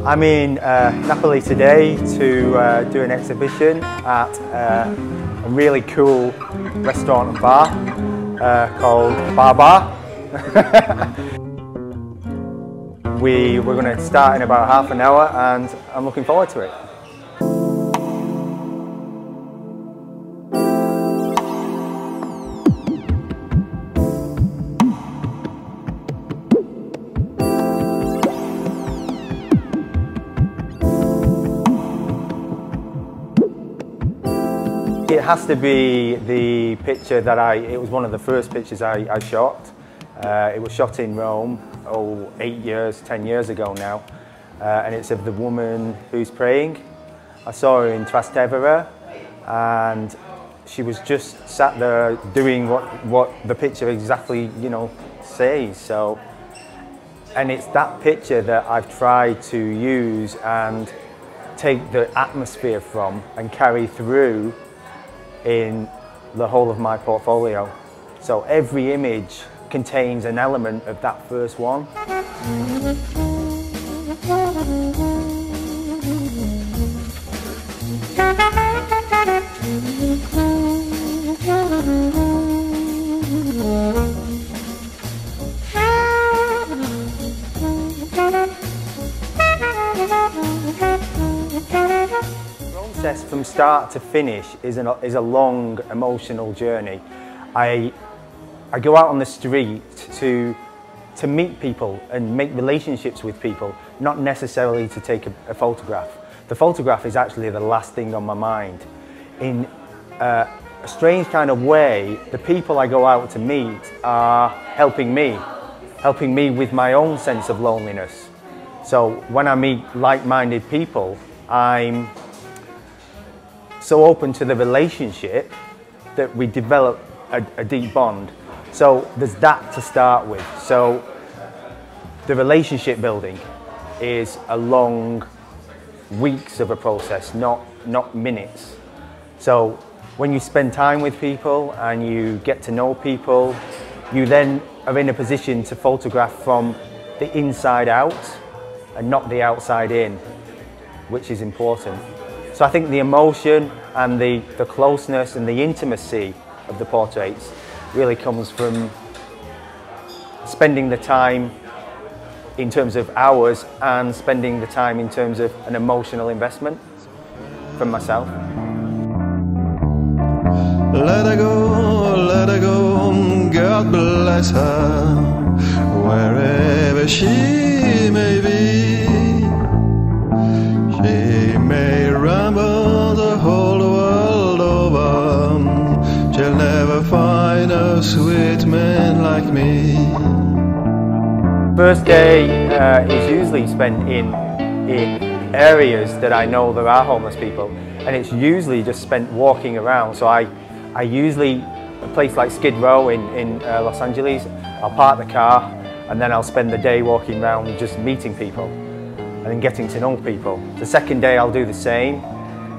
I'm in Napoli today to do an exhibition at a really cool restaurant and bar called Bar. We're going to start in about half an hour and I'm looking forward to it. It has to be the picture that it was one of the first pictures I shot. It was shot in Rome, 10 years ago now. And it's of the woman who's praying. I saw her in Trastevere and she was just sat there doing what the picture exactly, says. So, and it's that picture that I've tried to use and take the atmosphere from and carry through in the whole of my portfolio. So every image contains an element of that first one. From start to finish is a long emotional journey. I go out on the street to meet people and make relationships with people, not necessarily to take a photograph. The photograph is actually the last thing on my mind. In a strange kind of way, the people I go out to meet are helping me with my own sense of loneliness. So when I meet like-minded people, I'm so open to the relationship that we develop a deep bond. So there's that to start with. So the relationship building is a long weeks of a process, not minutes. So when you spend time with people and you get to know people, you then are in a position to photograph from the inside out and not the outside in, which is important. So I think the emotion and the closeness and the intimacy of the portraits really comes from spending the time in terms of hours and spending the time in terms of an emotional investment from myself. Let her go, God bless her, wherever she may be. She may ramble the whole world over, she'll never find a sweet man like me. First day is usually spent in areas that I know there are homeless people, and it's usually just spent walking around. So I usually, a place like Skid Row in Los Angeles, I'll park the car and then I'll spend the day walking around just meeting people and then getting to know people. The second day I'll do the same.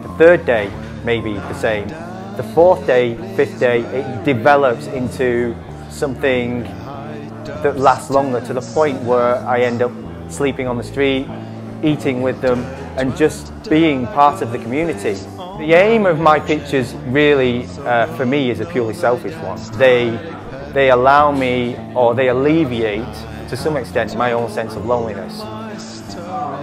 The third day maybe the same. The fourth day, fifth day, it develops into something that lasts longer, to the point where I end up sleeping on the street, eating with them and just being part of the community. The aim of my pictures really, for me, is a purely selfish one. They allow me, or they alleviate to some extent, my own sense of loneliness.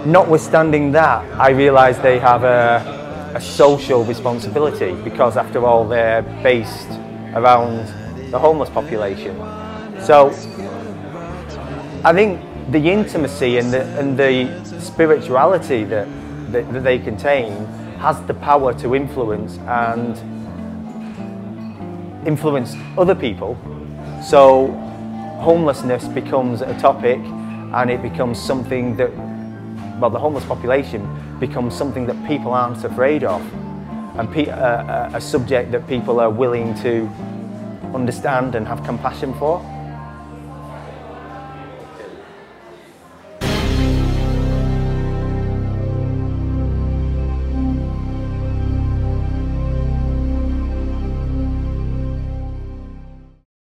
Notwithstanding that, I realise they have a social responsibility, because after all they're based around the homeless population. So I think the intimacy and the spirituality that they contain has the power to influence other people. So homelessness becomes a topic, and it becomes something that, well, the homeless population becomes something that people aren't afraid of, and a subject that people are willing to understand and have compassion for.